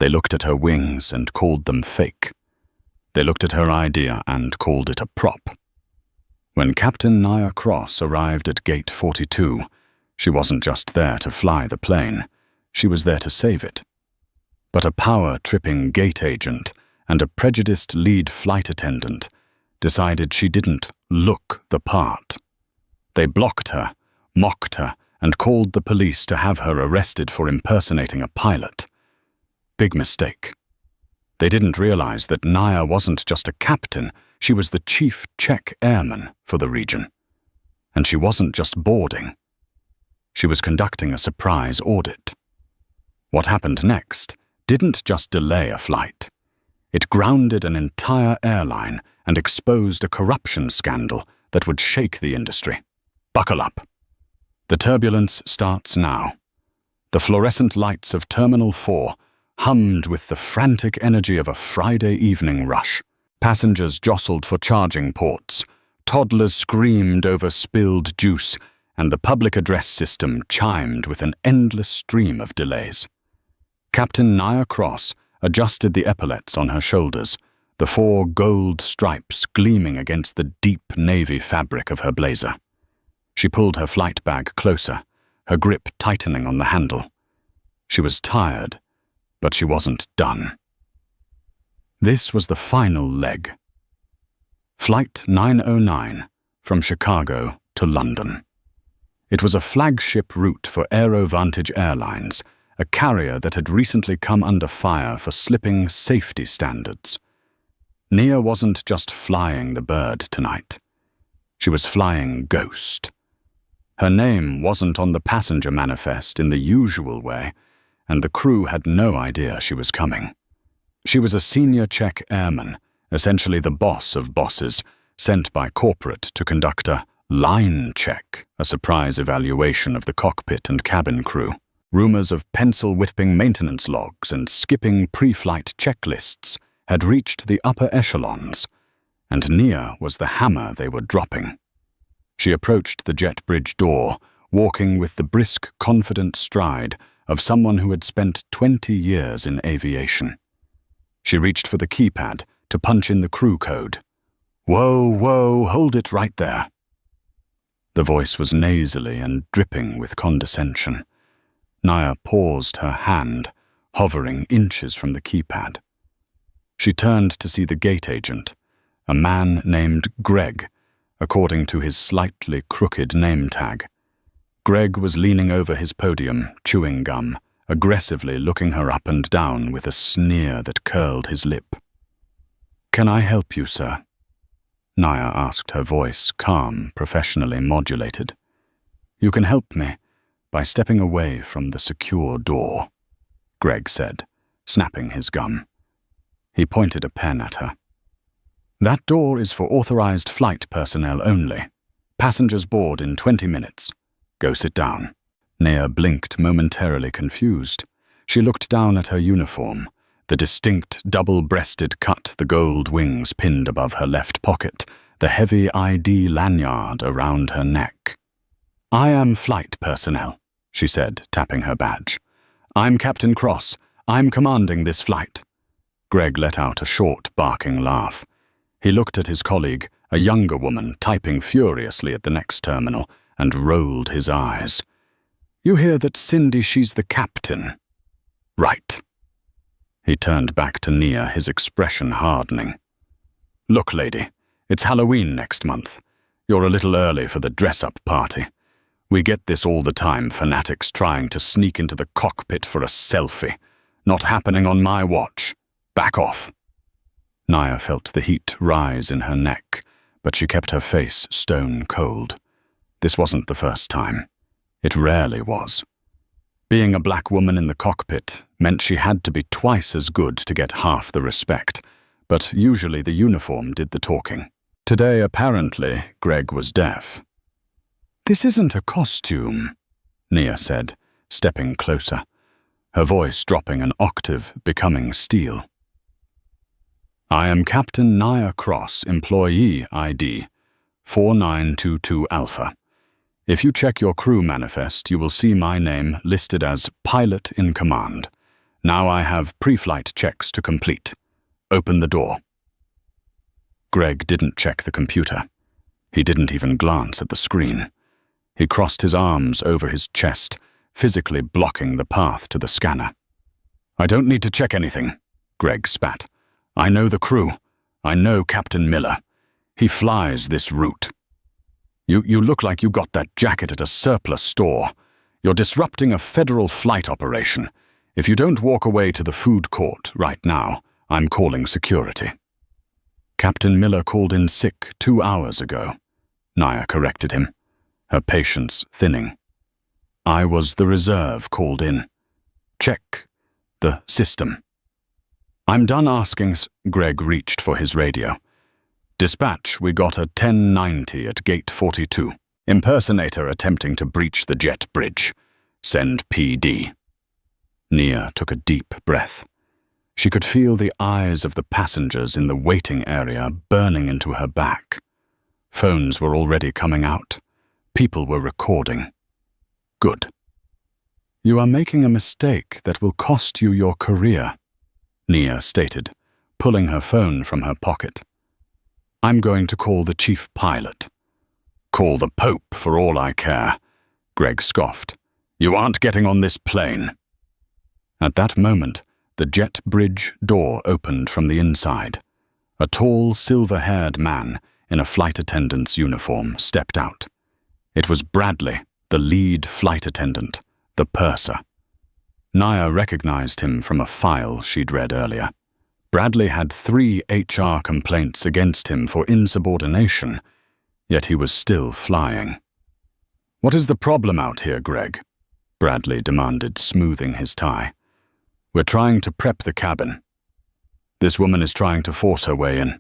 They looked at her wings and called them fake. They looked at her idea and called it a prop. When Captain Nia Cross arrived at Gate 42, she wasn't just there to fly the plane, she was there to save it. But a power-tripping gate agent and a prejudiced lead flight attendant decided she didn't look the part. They blocked her, mocked her, and called the police to have her arrested for impersonating a pilot. Big mistake. They didn't realize that Nia wasn't just a captain, she was the chief Czech airman for the region. And she wasn't just boarding. She was conducting a surprise audit. What happened next didn't just delay a flight. It grounded an entire airline and exposed a corruption scandal that would shake the industry. Buckle up. The turbulence starts now. The fluorescent lights of Terminal 4 hummed with the frantic energy of a Friday evening rush. Passengers jostled for charging ports, toddlers screamed over spilled juice, and the public address system chimed with an endless stream of delays. Captain Nia Cross adjusted the epaulets on her shoulders, the 4 gold stripes gleaming against the deep navy fabric of her blazer. She pulled her flight bag closer, her grip tightening on the handle. She was tired, but she wasn't done. This was the final leg. Flight 909 from Chicago to London. It was a flagship route for AeroVantage Airlines, a carrier that had recently come under fire for slipping safety standards. Nia wasn't just flying the bird tonight. She was flying Ghost. Her name wasn't on the passenger manifest in the usual way, and the crew had no idea she was coming. She was a senior Czech airman, essentially the boss of bosses, sent by corporate to conduct a line check, a surprise evaluation of the cockpit and cabin crew. Rumors of pencil-whipping maintenance logs and skipping pre-flight checklists had reached the upper echelons, and Nia was the hammer they were dropping. She approached the jet bridge door, walking with the brisk, confident stride of someone who had spent 20 years in aviation. She reached for the keypad to punch in the crew code. "Whoa, whoa, hold it right there." The voice was nasally and dripping with condescension. Nia paused her hand, hovering inches from the keypad. She turned to see the gate agent, a man named Greg, according to his slightly crooked name tag. Greg was leaning over his podium, chewing gum, aggressively looking her up and down with a sneer that curled his lip. "Can I help you, sir?" Nia asked, her voice calm, professionally modulated. "You can help me by stepping away from the secure door," Greg said, snapping his gum. He pointed a pen at her. "That door is for authorized flight personnel only. Passengers board in 20 minutes. Go sit down." Nia blinked, momentarily confused. She looked down at her uniform, the distinct double-breasted cut, the gold wings pinned above her left pocket, the heavy ID lanyard around her neck. "I am flight personnel," she said, tapping her badge. "I'm Captain Cross. I'm commanding this flight." Greg let out a short, barking laugh. He looked at his colleague, a younger woman typing furiously at the next terminal, and rolled his eyes. "You hear that, Cindy, she's the captain?" "Right." He turned back to Nia, his expression hardening. "Look, lady, it's Halloween next month. You're a little early for the dress-up party. We get this all the time, fanatics trying to sneak into the cockpit for a selfie. Not happening on my watch. Back off." Nia felt the heat rise in her neck, but she kept her face stone cold. This wasn't the first time. It rarely was. Being a black woman in the cockpit meant she had to be twice as good to get half the respect, but usually the uniform did the talking. Today, apparently, Greg was deaf. "This isn't a costume," Nia said, stepping closer, her voice dropping an octave, becoming steel. "I am Captain Nia Cross, employee ID 4922 Alpha. If you check your crew manifest, you will see my name listed as Pilot in Command. Now I have pre-flight checks to complete. Open the door." Greg didn't check the computer. He didn't even glance at the screen. He crossed his arms over his chest, physically blocking the path to the scanner. "I don't need to check anything," Greg spat. "I know the crew. I know Captain Miller. He flies this route. You look like you got that jacket at a surplus store. You're disrupting a federal flight operation. If you don't walk away to the food court right now, I'm calling security." "Captain Miller called in sick 2 hours ago," Naya corrected him, her patience thinning. "I was the reserve called in. Check the system." "I'm done asking." Greg reached for his radio. "Dispatch, we got a 1090 at gate 42. Impersonator attempting to breach the jet bridge. Send PD." Nia took a deep breath. She could feel the eyes of the passengers in the waiting area burning into her back. Phones were already coming out. People were recording. Good. "You are making a mistake that will cost you your career," Nia stated, pulling her phone from her pocket. "I'm going to call the chief pilot." "Call the Pope for all I care," Greg scoffed. "You aren't getting on this plane." At that moment, the jet bridge door opened from the inside. A tall, silver-haired man in a flight attendant's uniform stepped out. It was Bradley, the lead flight attendant, the purser. Naya recognized him from a file she'd read earlier. Bradley had 3 HR complaints against him for insubordination, yet he was still flying. "What is the problem out here, Greg?" Bradley demanded, smoothing his tie. "We're trying to prep the cabin. This woman is trying to force her way in."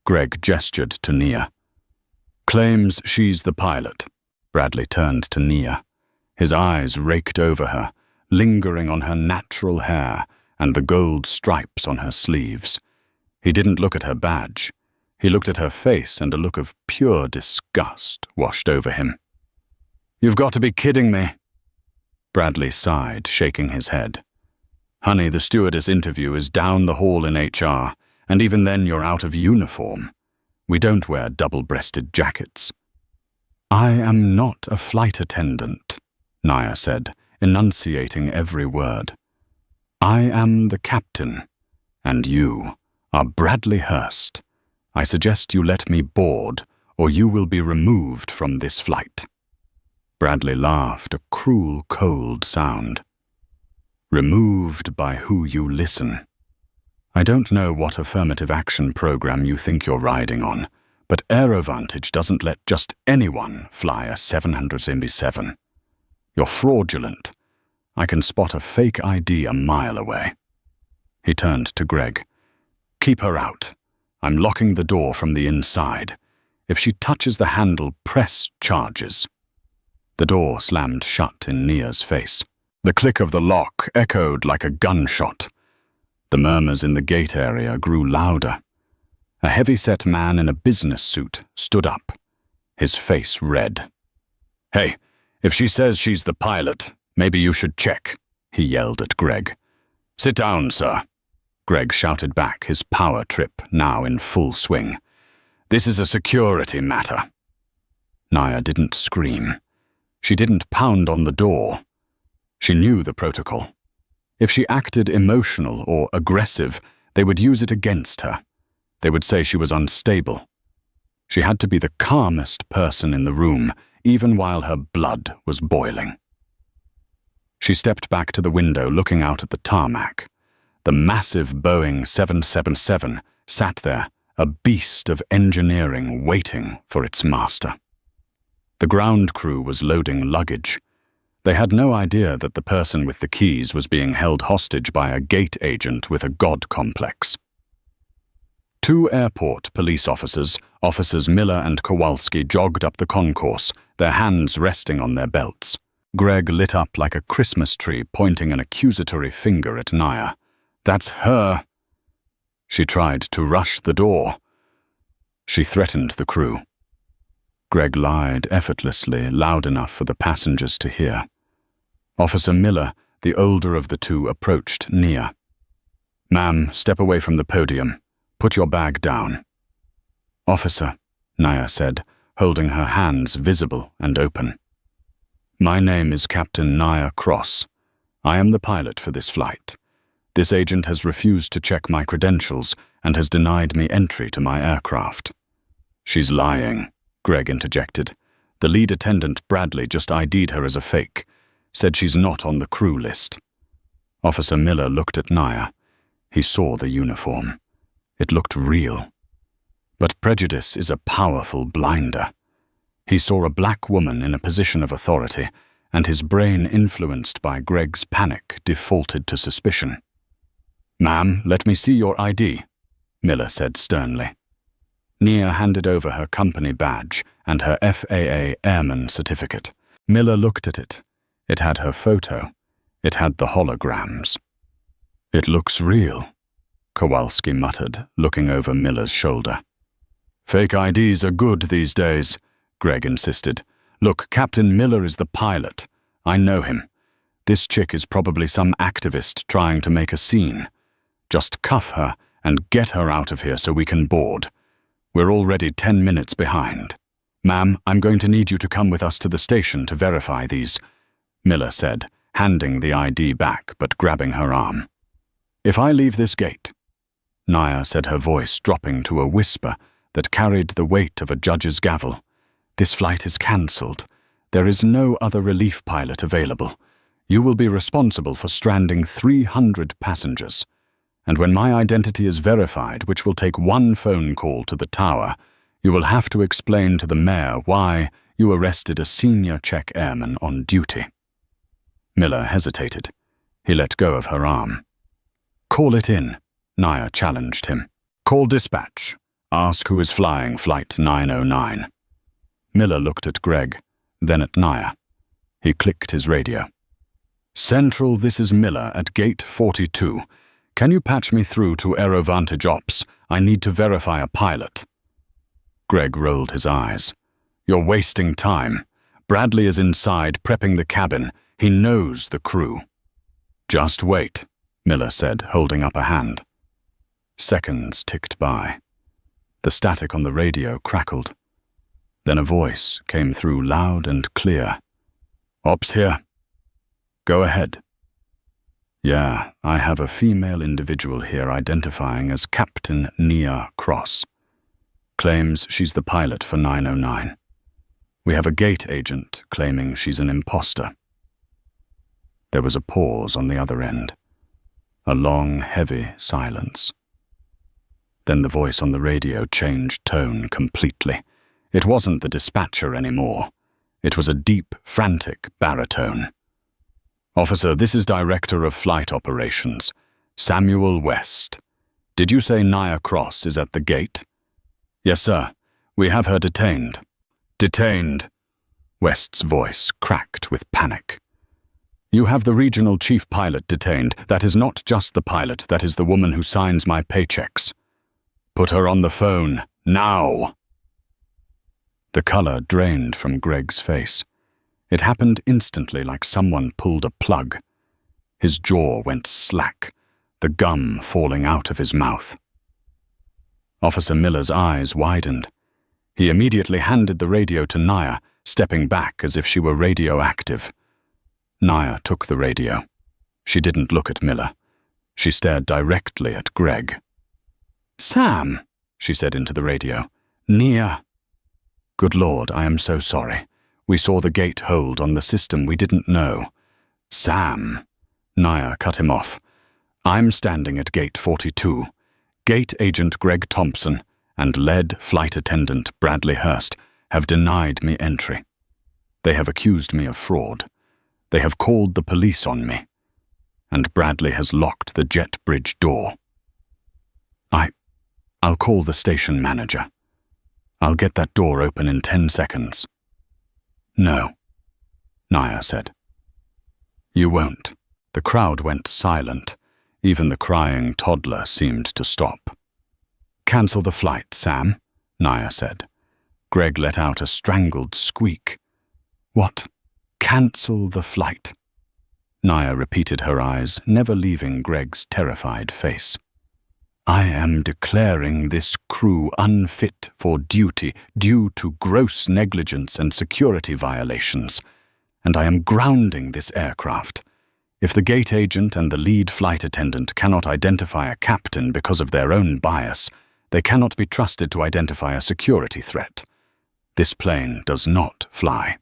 Greg gestured to Nia. "Claims she's the pilot." Bradley turned to Nia. His eyes raked over her, lingering on her natural hair and the gold stripes on her sleeves. He didn't look at her badge. He looked at her face, and a look of pure disgust washed over him. "You've got to be kidding me." Bradley sighed, shaking his head. "Honey, the stewardess interview is down the hall in HR, and even then you're out of uniform. We don't wear double-breasted jackets." "I am not a flight attendant," Naya said, enunciating every word. "I am the captain, and you are Bradley Hurst. I suggest you let me board, or you will be removed from this flight." Bradley laughed, a cruel, cold sound. "Removed by who you listen. I don't know what affirmative action program you think you're riding on, but AeroVantage doesn't let just anyone fly a 787. You're fraudulent. I can spot a fake ID a mile away." He turned to Greg. "Keep her out. I'm locking the door from the inside. If she touches the handle, press charges." The door slammed shut in Nia's face. The click of the lock echoed like a gunshot. The murmurs in the gate area grew louder. A heavy-set man in a business suit stood up, his face red. "Hey, if she says she's the pilot, maybe you should check," he yelled at Greg. "Sit down, sir," Greg shouted back, his power trip now in full swing. "This is a security matter." Naya didn't scream. She didn't pound on the door. She knew the protocol. If she acted emotional or aggressive, they would use it against her. They would say she was unstable. She had to be the calmest person in the room, even while her blood was boiling. She stepped back to the window, looking out at the tarmac. The massive Boeing 777 sat there, a beast of engineering waiting for its master. The ground crew was loading luggage. They had no idea that the person with the keys was being held hostage by a gate agent with a god complex. 2 airport police officers, Officers Miller and Kowalski, jogged up the concourse, their hands resting on their belts. Greg lit up like a Christmas tree, pointing an accusatory finger at Naya. "That's her." She tried to rush the door. She threatened the crew. Greg lied effortlessly, loud enough for the passengers to hear. Officer Miller, the older of the two approached Nia. "Ma'am, step away from the podium. Put your bag down." "Officer," Nia said, holding her hands visible and open. "My name is Captain Nia Cross. I am the pilot for this flight. This agent has refused to check my credentials and has denied me entry to my aircraft." "She's lying," Greg interjected. "The lead attendant, Bradley, just ID'd her as a fake. Said she's not on the crew list." Officer Miller looked at Nia. He saw the uniform. It looked real. But prejudice is a powerful blinder. He saw a black woman in a position of authority, and his brain, influenced by Greg's panic, defaulted to suspicion. "Ma'am, let me see your ID," Miller said sternly. Nia handed over her company badge and her FAA Airman certificate. Miller looked at it. It had her photo. It had the holograms. "It looks real," Kowalski muttered, looking over Miller's shoulder. "Fake IDs are good these days," Greg insisted. "Look, Captain Miller is the pilot. I know him. This chick is probably some activist trying to make a scene. Just cuff her and get her out of here so we can board. We're already 10 minutes behind." "Ma'am, I'm going to need you to come with us to the station to verify these," Miller said, handing the ID back but grabbing her arm. "If I leave this gate," Nia said, her voice dropping to a whisper that carried the weight of a judge's gavel, "this flight is cancelled. There is no other relief pilot available. You will be responsible for stranding 300 passengers. And when my identity is verified, which will take one phone call to the tower, you will have to explain to the mayor why you arrested a senior check airman on duty." Miller hesitated. He let go of her arm. "Call it in," Nia challenged him. "Call dispatch. Ask who is flying Flight 909. Miller looked at Greg, then at Nia. He clicked his radio. "Central, this is Miller at Gate 42. Can you patch me through to Aerovantage Ops? I need to verify a pilot." Greg rolled his eyes. "You're wasting time. Bradley is inside, prepping the cabin. He knows the crew." "Just wait," Miller said, holding up a hand. Seconds ticked by. The static on the radio crackled. Then a voice came through loud and clear. "Ops here." "Go ahead." "Yeah, I have a female individual here identifying as Captain Nia Cross. Claims she's the pilot for 909. We have a gate agent claiming she's an imposter." There was a pause on the other end. A long, heavy silence. Then the voice on the radio changed tone completely. It wasn't the dispatcher anymore. It was a deep, frantic baritone. "Officer, this is Director of Flight Operations, Samuel West. Did you say Nia Cross is at the gate?" "Yes, sir. We have her detained." "Detained?" West's voice cracked with panic. "You have the regional chief pilot detained. That is not just the pilot, that is the woman who signs my paychecks. Put her on the phone, now!" The color drained from Greg's face. It happened instantly, like someone pulled a plug. His jaw went slack, the gum falling out of his mouth. Officer Miller's eyes widened. He immediately handed the radio to Nia, stepping back as if she were radioactive. Nia took the radio. She didn't look at Miller. She stared directly at Greg. "Sam," she said into the radio. "Nia." "Good Lord, I am so sorry. We saw the gate hold on the system. We didn't know." "Sam," Nia cut him off. "I'm standing at Gate 42. Gate Agent Greg Thompson and lead flight attendant Bradley Hurst have denied me entry. They have accused me of fraud. They have called the police on me. And Bradley has locked the jet bridge door. I'll call the station manager. I'll get that door open in 10 seconds. "No," Nia said. "You won't." The crowd went silent. Even the crying toddler seemed to stop. "Cancel the flight, Sam," Nia said. Greg let out a strangled squeak. "What? Cancel the flight?" Naya repeated, her eyes never leaving Greg's terrified face. "I am declaring this crew unfit for duty due to gross negligence and security violations, and I am grounding this aircraft. If the gate agent and the lead flight attendant cannot identify a captain because of their own bias, they cannot be trusted to identify a security threat. This plane does not fly."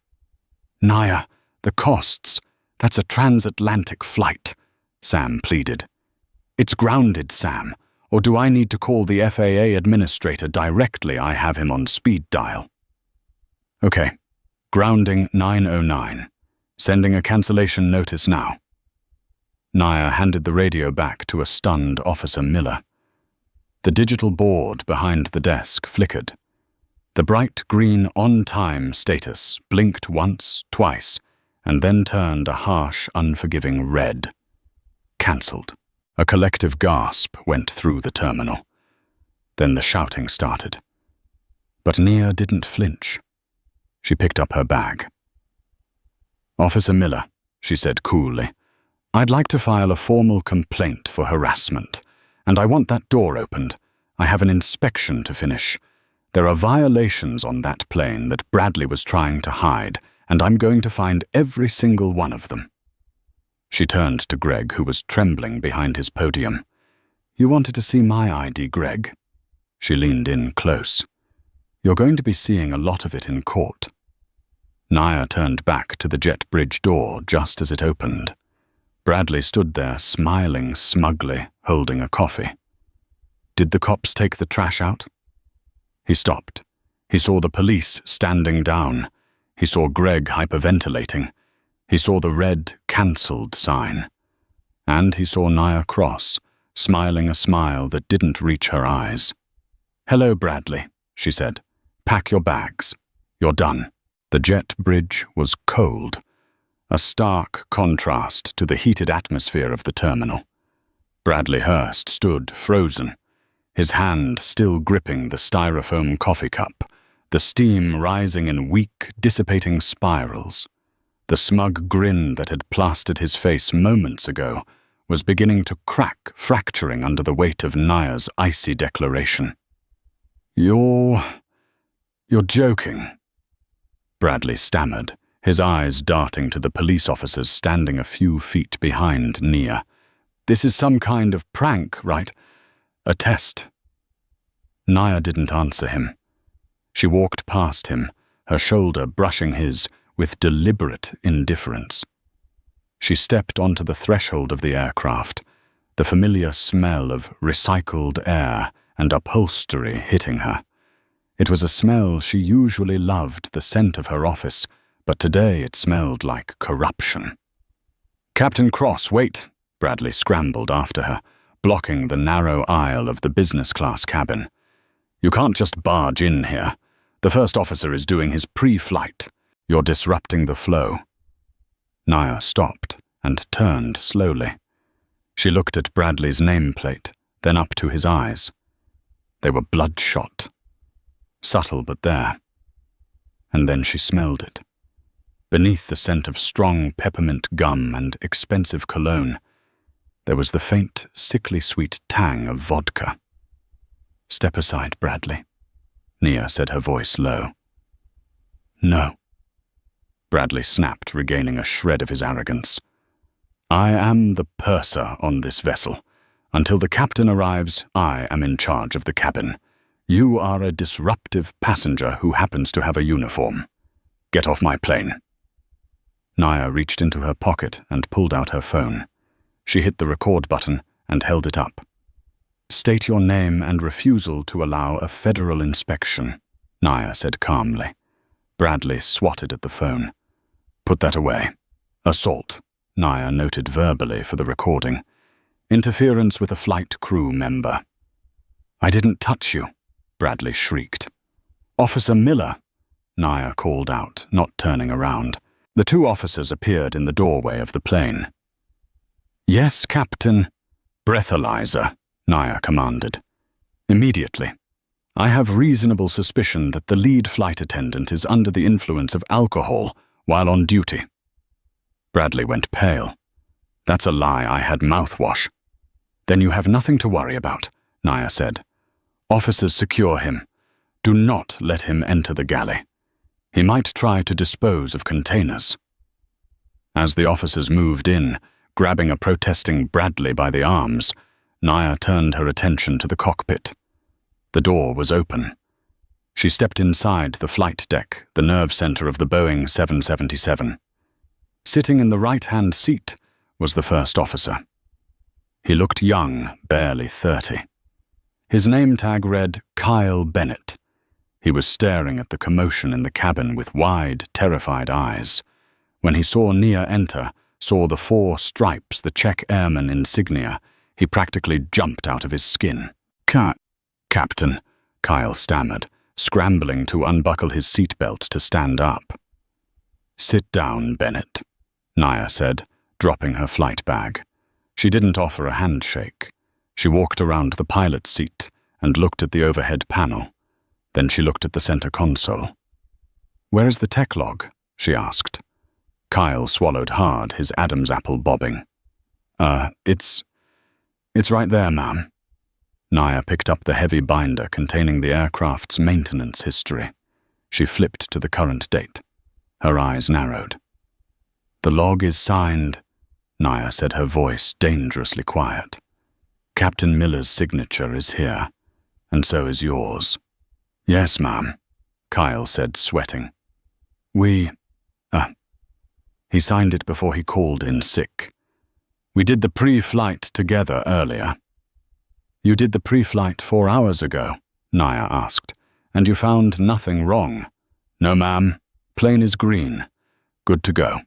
"Naya, the costs. That's a transatlantic flight," Sam pleaded. "It's grounded, Sam. Or do I need to call the FAA administrator directly? I have him on speed dial." "Okay. Grounding 909. Sending a cancellation notice now." Naya handed the radio back to a stunned Officer Miller. The digital board behind the desk flickered. The bright green on-time status blinked once, twice, and then turned a harsh, unforgiving red. Cancelled. A collective gasp went through the terminal. Then the shouting started. But Nia didn't flinch. She picked up her bag. "Officer Miller," she said coolly, "I'd like to file a formal complaint for harassment, and I want that door opened. I have an inspection to finish. There are violations on that plane that Bradley was trying to hide, and I'm going to find every single one of them." She turned to Greg, who was trembling behind his podium. "You wanted to see my ID, Greg?" She leaned in close. "You're going to be seeing a lot of it in court." Naya turned back to the jet bridge door just as it opened. Bradley stood there, smiling smugly, holding a coffee. "Did the cops take the trash out?" He stopped. He saw the police standing down. He saw Greg hyperventilating. He saw the red "cancelled" sign. And he saw Nia Cross, smiling a smile that didn't reach her eyes. "Hello, Bradley," she said. "Pack your bags. You're done." The jet bridge was cold, a stark contrast to the heated atmosphere of the terminal. Bradley Hurst stood frozen, his hand still gripping the styrofoam coffee cup, the steam rising in weak, dissipating spirals. The smug grin that had plastered his face moments ago was beginning to crack, fracturing under the weight of Naya's icy declaration. You're joking," Bradley stammered, his eyes darting to the police officers standing a few feet behind Nia. "This is some kind of prank, right? A test." Nia didn't answer him. She walked past him, her shoulder brushing his with deliberate indifference. She stepped onto the threshold of the aircraft, the familiar smell of recycled air and upholstery hitting her. It was a smell she usually loved, the scent of her office, but today it smelled like corruption. "Captain Cross, wait!" Bradley scrambled after her, blocking the narrow aisle of the business class cabin. "You can't just barge in here. The first officer is doing his pre-flight. You're disrupting the flow." Nia stopped and turned slowly. She looked at Bradley's nameplate, then up to his eyes. They were bloodshot. Subtle but there. And then she smelled it. Beneath the scent of strong peppermint gum and expensive cologne, there was the faint, sickly sweet tang of vodka. "Step aside, Bradley," Nia said, her voice low. "No." Bradley snapped, regaining a shred of his arrogance. "I am the purser on this vessel. Until the captain arrives, I am in charge of the cabin. You are a disruptive passenger who happens to have a uniform. Get off my plane." Nia reached into her pocket and pulled out her phone. She hit the record button and held it up. "State your name and refusal to allow a federal inspection," Nia said calmly. Bradley swatted at the phone. "Put that away." "Assault," Nia noted verbally for the recording. "Interference with a flight crew member." "I didn't touch you," Bradley shrieked. "Officer Miller," Nia called out, not turning around. The two officers appeared in the doorway of the plane. "Yes, Captain." "Breathalyzer," Nia commanded. "Immediately. I have reasonable suspicion that the lead flight attendant is under the influence of alcohol while on duty." Bradley went pale. That's a lie. I had mouthwash. Then you have nothing to worry about, Naya said. Officers secure him. Do not let him enter the galley. He might try to dispose of containers. As the officers moved in, grabbing a protesting Bradley by the arms, Naya turned her attention to the cockpit. The door was open. She stepped inside the flight deck, the nerve center of the Boeing 777. Sitting in the right-hand seat was the first officer. He looked young, barely 30. His name tag read Kyle Bennett. He was staring at the commotion in the cabin with wide, terrified eyes. When he saw Nia enter, saw the 4 stripes, the Czech airman insignia, he practically jumped out of his skin. Captain, Kyle stammered, scrambling to unbuckle his seatbelt to stand up. Sit down, Bennett, Nia said, dropping her flight bag. She didn't offer a handshake. She walked around the pilot's seat and looked at the overhead panel. Then she looked at the center console. Where is the tech log? She asked. Kyle swallowed hard, his Adam's apple bobbing. It's right there, ma'am. Nia picked up the heavy binder containing the aircraft's maintenance history. She flipped to the current date. Her eyes narrowed. The log is signed, Nia said, her voice dangerously quiet. Captain Miller's signature is here, and so is yours. Yes, ma'am, Kyle said, sweating. He signed it before he called in sick. We did the pre-flight together earlier. You did the pre-flight 4 hours ago, Nia asked, and you found nothing wrong. No, ma'am. Plane is green. Good to go.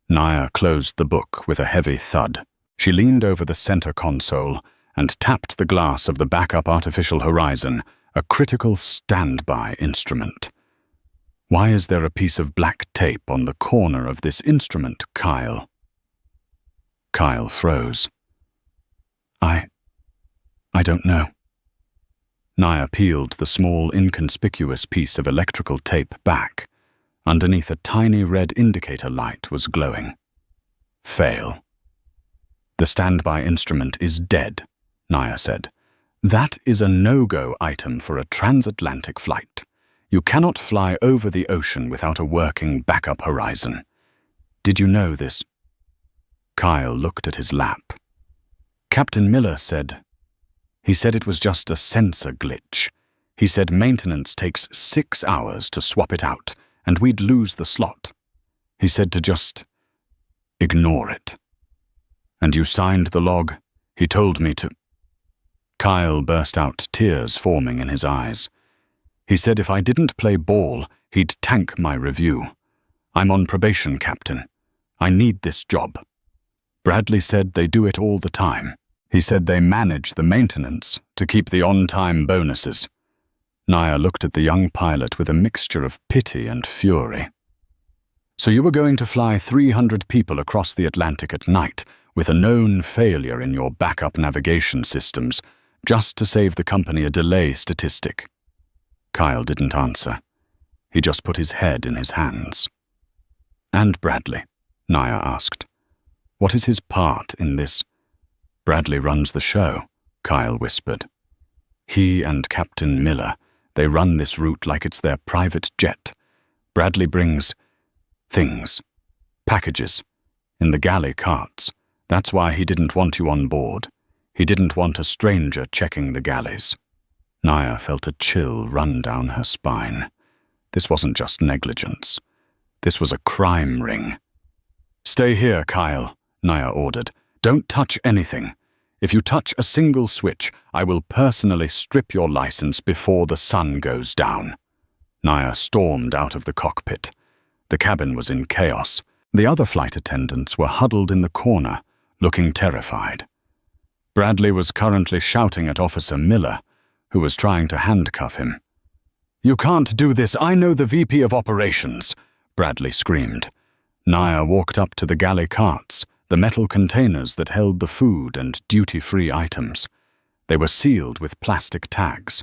Nia closed the book with a heavy thud. She leaned over the center console and tapped the glass of the backup artificial horizon, a critical standby instrument. Why is there a piece of black tape on the corner of this instrument, Kyle? Kyle froze. I don't know. Nia peeled the small, inconspicuous piece of electrical tape back. Underneath a tiny red indicator light was glowing. Fail. The standby instrument is dead, Nia said. That is a no-go item for a transatlantic flight. You cannot fly over the ocean without a working backup horizon. Did you know this? Kyle looked at his lap. Captain Miller said... He said it was just a sensor glitch. He said maintenance takes 6 hours to swap it out, and we'd lose the slot. He said to just ignore it. And you signed the log? He told me to... Kyle burst out, tears forming in his eyes. He said if I didn't play ball, he'd tank my review. I'm on probation, Captain. I need this job. Bradley said they do it all the time. He said they manage the maintenance to keep the on-time bonuses. Nia looked at the young pilot with a mixture of pity and fury. So you were going to fly 300 people across the Atlantic at night with a known failure in your backup navigation systems just to save the company a delay statistic. Kyle didn't answer. He just put his head in his hands. And Bradley, Nia asked. What is his part in this? Bradley runs the show, Kyle whispered. He and Captain Miller, they run this route like it's their private jet. Bradley brings things, packages, in the galley carts. That's why he didn't want you on board. He didn't want a stranger checking the galleys. Nia felt a chill run down her spine. This wasn't just negligence. This was a crime ring. Stay here, Kyle, Nia ordered. Don't touch anything. If you touch a single switch, I will personally strip your license before the sun goes down. Nia stormed out of the cockpit. The cabin was in chaos. The other flight attendants were huddled in the corner, looking terrified. Bradley was currently shouting at Officer Miller, who was trying to handcuff him. You can't do this. I know the VP of Operations, Bradley screamed. Nia walked up to the galley carts, the metal containers that held the food and duty-free items. They were sealed with plastic tags.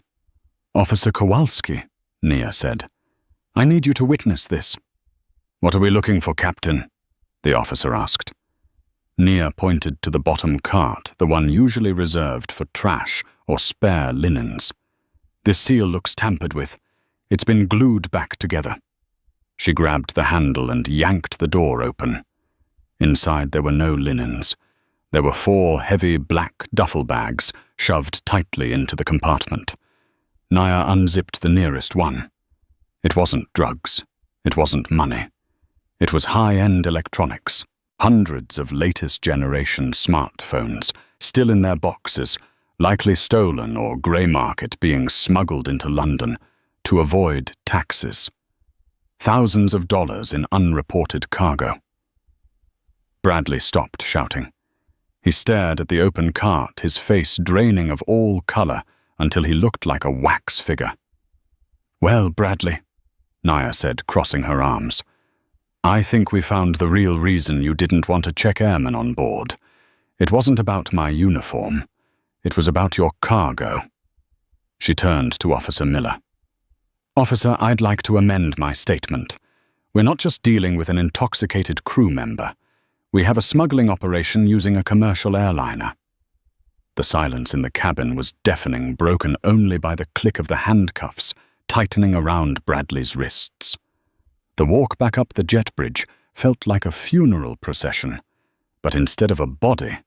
Officer Kowalski, Nia said. I need you to witness this. What are we looking for, Captain? The officer asked. Nia pointed to the bottom cart, the one usually reserved for trash or spare linens. "This seal looks tampered with. It's been glued back together." She grabbed the handle and yanked the door open. Inside there were no linens. There were 4 heavy black duffel bags shoved tightly into the compartment. Nia unzipped the nearest one. It wasn't drugs. It wasn't money. It was high-end electronics. Hundreds of latest generation smartphones, still in their boxes, likely stolen or grey market being smuggled into London to avoid taxes. Thousands of dollars in unreported cargo. Bradley stopped shouting. He stared at the open cart, his face draining of all colour until he looked like a wax figure. "Well, Bradley," Nia said, crossing her arms, "I think we found the real reason you didn't want to check airmen on board. It wasn't about my uniform. It was about your cargo." She turned to Officer Miller. "Officer, I'd like to amend my statement. We're not just dealing with an intoxicated crew member. We have a smuggling operation using a commercial airliner." The silence in the cabin was deafening, broken only by the click of the handcuffs tightening around Bradley's wrists. The walk back up the jet bridge felt like a funeral procession, but instead of a body,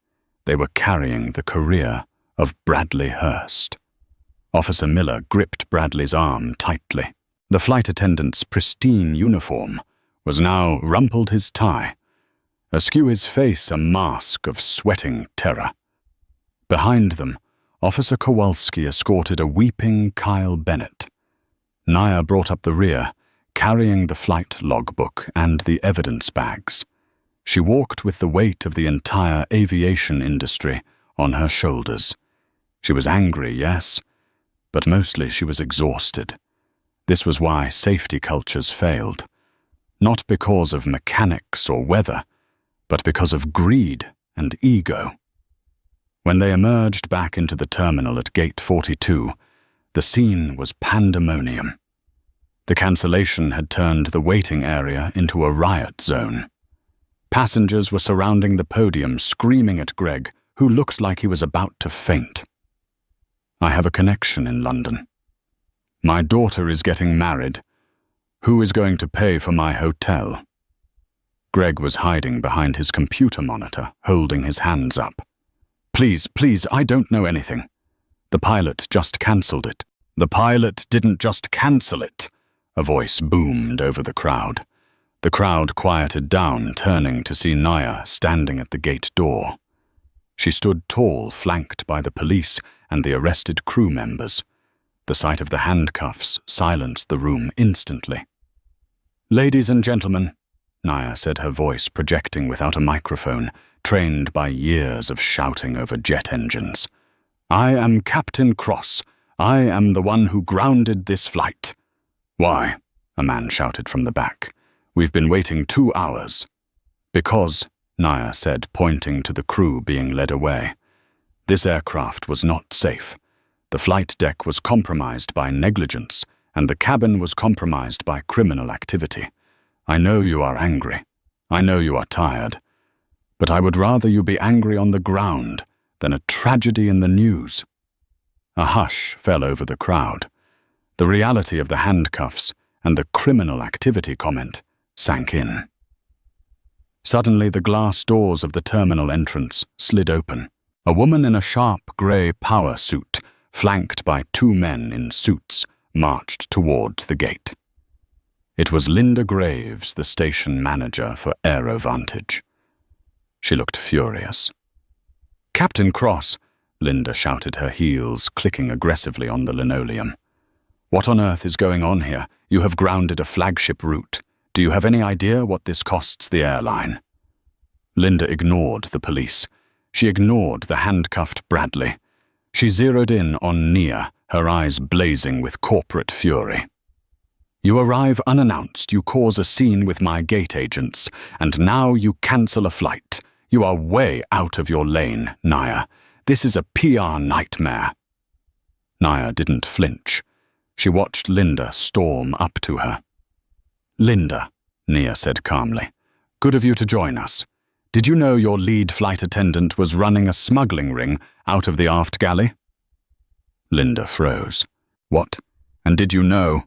they were carrying the career of Bradley Hurst. Officer Miller gripped Bradley's arm tightly. The flight attendant's pristine uniform was now rumpled his tie, askew his face a mask of sweating terror. Behind them, Officer Kowalski escorted a weeping Kyle Bennett. Nia brought up the rear, carrying the flight logbook and the evidence bags. She walked with the weight of the entire aviation industry on her shoulders. She was angry, yes, but mostly she was exhausted. This was why safety cultures failed. Not because of mechanics or weather, but because of greed and ego. When they emerged back into the terminal at Gate 42, the scene was pandemonium. The cancellation had turned the waiting area into a riot zone. Passengers were surrounding the podium, screaming at Greg, who looked like he was about to faint. "I have a connection in London. My daughter is getting married. Who is going to pay for my hotel?" Greg was hiding behind his computer monitor, holding his hands up. Please, I don't know anything. The pilot just cancelled it." "The pilot didn't just cancel it," a voice boomed over the crowd. The crowd quieted down, turning to see Nia standing at the gate door. She stood tall, flanked by the police and the arrested crew members. The sight of the handcuffs silenced the room instantly. "Ladies and gentlemen," Nia said, her voice projecting without a microphone, trained by years of shouting over jet engines. "I am Captain Cross. I am the one who grounded this flight." "Why?" a man shouted from the back. "We've been waiting 2 hours." "Because," Nia said, pointing to the crew being led away. "This aircraft was not safe. The flight deck was compromised by negligence, and the cabin was compromised by criminal activity. I know you are angry. I know you are tired. But I would rather you be angry on the ground than a tragedy in the news." A hush fell over the crowd. The reality of the handcuffs and the criminal activity comment sank in. Suddenly, the glass doors of the terminal entrance slid open. A woman in a sharp grey power suit, flanked by 2 men in suits, marched toward the gate. It was Linda Graves, the station manager for Aerovantage. She looked furious. "Captain Cross," Linda shouted, her heels clicking aggressively on the linoleum. "What on earth is going on here? You have grounded a flagship route. Do you have any idea what this costs the airline?" Linda ignored the police. She ignored the handcuffed Bradley. She zeroed in on Nia, her eyes blazing with corporate fury. "You arrive unannounced, you cause a scene with my gate agents, and now you cancel a flight. You are way out of your lane, Nia. This is a PR nightmare." Nia didn't flinch. She watched Linda storm up to her. "Linda," Nia said calmly, "good of you to join us. Did you know your lead flight attendant was running a smuggling ring out of the aft galley? Linda froze. What? And did you know?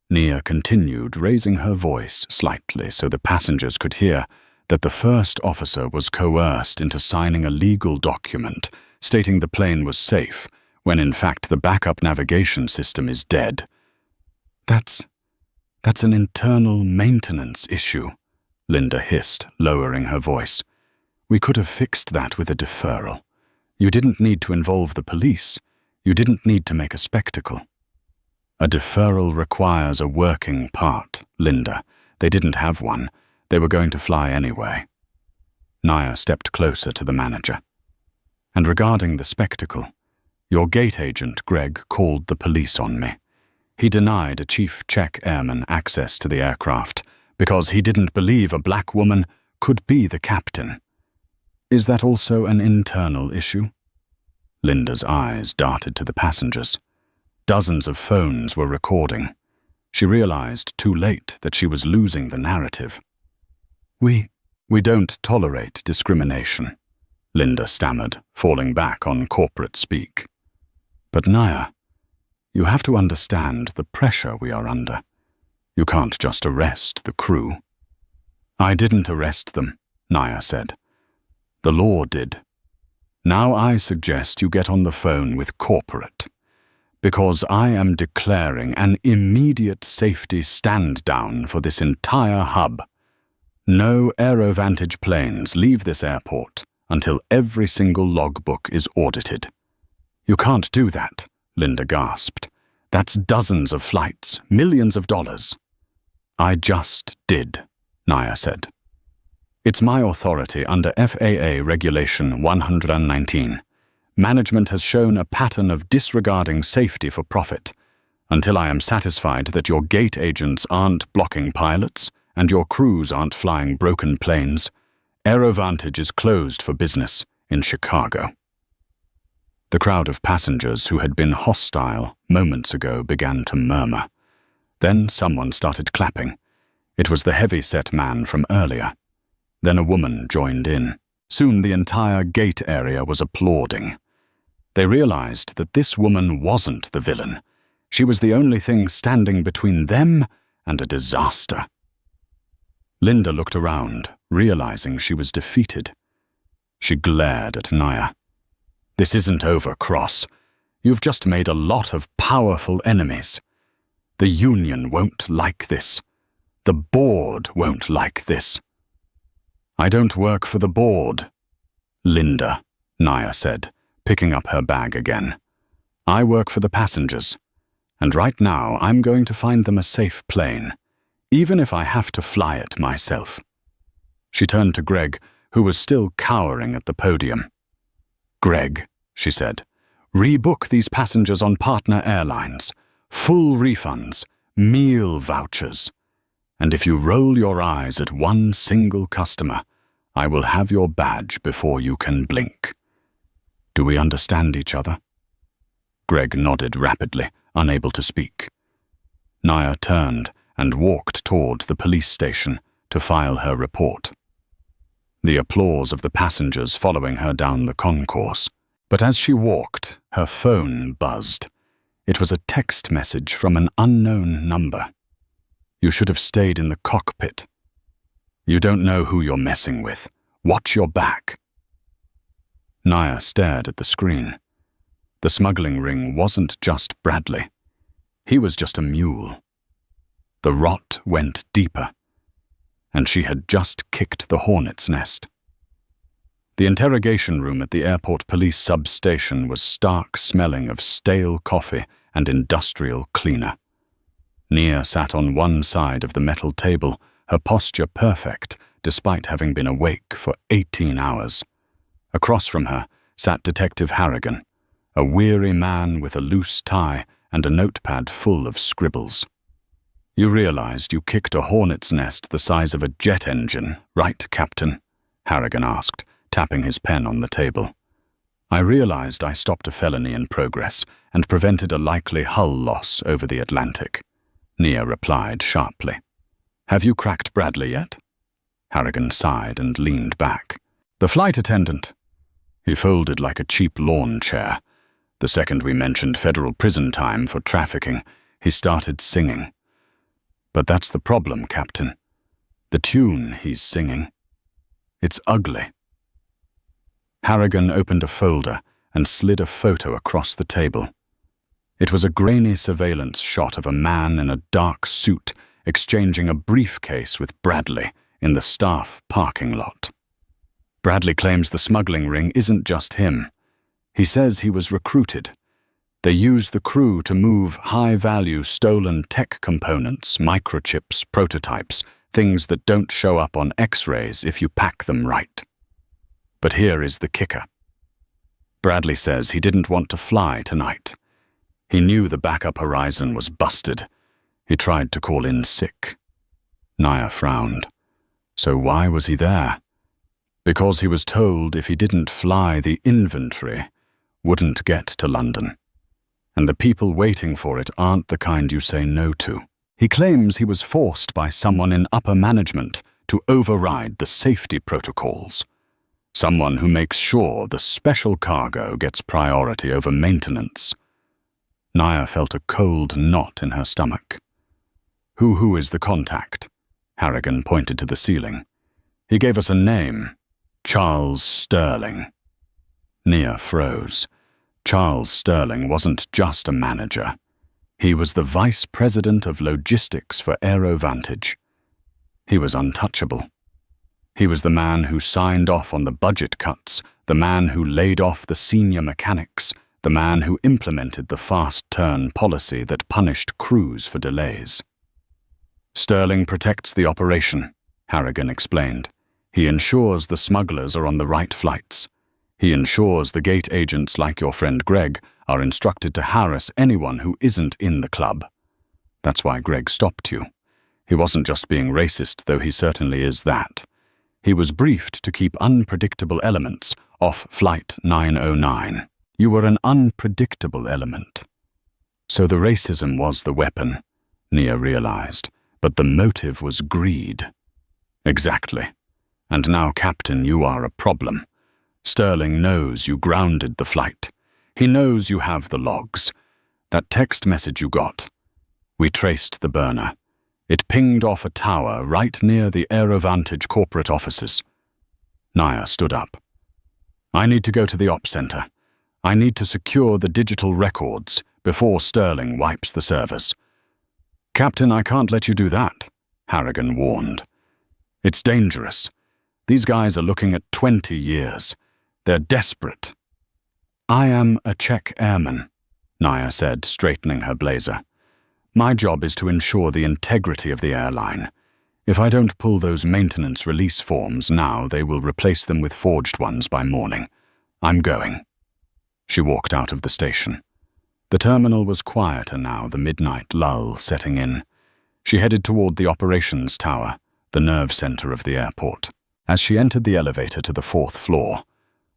Nia continued, raising her voice slightly so the passengers could hear that the first officer was coerced into signing a legal document stating the plane was safe, when in fact the backup navigation system is dead. That's an internal maintenance issue, Linda hissed, lowering her voice. We could have fixed that with a deferral. You didn't need to involve the police. You didn't need to make a spectacle. A deferral requires a working part, Linda. They didn't have one. They were going to fly anyway. Nia stepped closer to the manager. And regarding the spectacle, your gate agent, Greg, called the police on me. He denied a chief check airman access to the aircraft because he didn't believe a black woman could be the captain. Is that also an internal issue? Linda's eyes darted to the passengers. Dozens of phones were recording. She realized too late that she was losing the narrative. We don't tolerate discrimination, Linda stammered, falling back on corporate speak. But Nia, you have to understand the pressure we are under. You can't just arrest the crew. I didn't arrest them, Nia said. The law did. Now I suggest you get on the phone with corporate, because I am declaring an immediate safety stand-down for this entire hub. No AeroVantage planes leave this airport until every single logbook is audited. You can't do that, Linda gasped. That's dozens of flights, millions of dollars. I just did, Nia said. It's my authority under FAA Regulation 119. Management has shown a pattern of disregarding safety for profit. Until I am satisfied that your gate agents aren't blocking pilots and your crews aren't flying broken planes, AeroVantage is closed for business in Chicago. The crowd of passengers who had been hostile moments ago began to murmur. Then someone started clapping. It was the heavy-set man from earlier. Then a woman joined in. Soon the entire gate area was applauding. They realized that this woman wasn't the villain. She was the only thing standing between them and a disaster. Linda looked around, realizing she was defeated. She glared at Nia. This isn't over, Cross. You've just made a lot of powerful enemies. The union won't like this. The board won't like this. I don't work for the board, Linda, Nia said, picking up her bag again. I work for the passengers, and right now I'm going to find them a safe plane, even if I have to fly it myself. She turned to Greg, who was still cowering at the podium. Greg, she said, rebook these passengers on partner airlines. Full refunds, meal vouchers. And if you roll your eyes at one single customer, I will have your badge before you can blink. Do we understand each other? Greg nodded rapidly, unable to speak. Nia turned and walked toward the police station to file her report. The applause of the passengers following her down the concourse. But as she walked, her phone buzzed. It was a text message from an unknown number. You should have stayed in the cockpit. You don't know who you're messing with. Watch your back. Nia stared at the screen. The smuggling ring wasn't just Bradley. He was just a mule. The rot went deeper, and she had just kicked the hornet's nest. The interrogation room at the airport police substation was stark smelling of stale coffee and industrial cleaner. Nia sat on one side of the metal table, her posture perfect despite having been awake for 18 hours. Across from her sat Detective Harrigan, a weary man with a loose tie and a notepad full of scribbles. You realized you kicked a hornet's nest the size of a jet engine, right, Captain? Harrigan asked, tapping his pen on the table. I realized I stopped a felony in progress and prevented a likely hull loss over the Atlantic. Nia replied sharply. Have you cracked Bradley yet? Harrigan sighed and leaned back. "The flight attendant." He folded like a cheap lawn chair. The second we mentioned federal prison time for trafficking, he started singing. "But that's the problem, Captain. The tune he's singing. It's ugly." Harrigan opened a folder and slid a photo across the table. It was a grainy surveillance shot of a man in a dark suit exchanging a briefcase with Bradley in the staff parking lot. Bradley claims the smuggling ring isn't just him. He says he was recruited. They use the crew to move high-value stolen tech components, microchips, prototypes, things that don't show up on X-rays if you pack them right. But here is the kicker. Bradley says he didn't want to fly tonight. He knew the backup horizon was busted. He tried to call in sick. Naya frowned. So why was he there? Because he was told if he didn't fly, the inventory wouldn't get to London. And the people waiting for it aren't the kind you say no to. He claims he was forced by someone in upper management to override the safety protocols. Someone who makes sure the special cargo gets priority over maintenance. Naya felt a cold knot in her stomach. Who is the contact?" Harrigan pointed to the ceiling. "He gave us a name. Charles Sterling." Nia froze. Charles Sterling wasn't just a manager. He was the vice president of logistics for Aerovantage. He was untouchable. He was the man who signed off on the budget cuts, the man who laid off the senior mechanics, the man who implemented the fast turn policy that punished crews for delays. "Sterling protects the operation," Harrigan explained. "He ensures the smugglers are on the right flights. He ensures the gate agents like your friend Greg are instructed to harass anyone who isn't in the club. That's why Greg stopped you. He wasn't just being racist, though he certainly is that. He was briefed to keep unpredictable elements off Flight 909. You were an unpredictable element." So the racism was the weapon, Nia realized, but the motive was greed. "Exactly. And now, Captain, you are a problem. Sterling knows you grounded the flight. He knows you have the logs. That text message you got. We traced the burner. It pinged off a tower right near the Aerovantage corporate offices." Naya stood up. "I need to go to the ops center. I need to secure the digital records before Sterling wipes the servers." "Captain, I can't let you do that," Harrigan warned. "It's dangerous. These guys are looking at 20 years. They're desperate." "I am a Czech airman," Naya said, straightening her blazer. "My job is to ensure the integrity of the airline. If I don't pull those maintenance release forms now, they will replace them with forged ones by morning. I'm going." She walked out of the station. The terminal was quieter now, the midnight lull setting in. She headed toward the operations tower, the nerve center of the airport. As she entered the elevator to the 4th floor,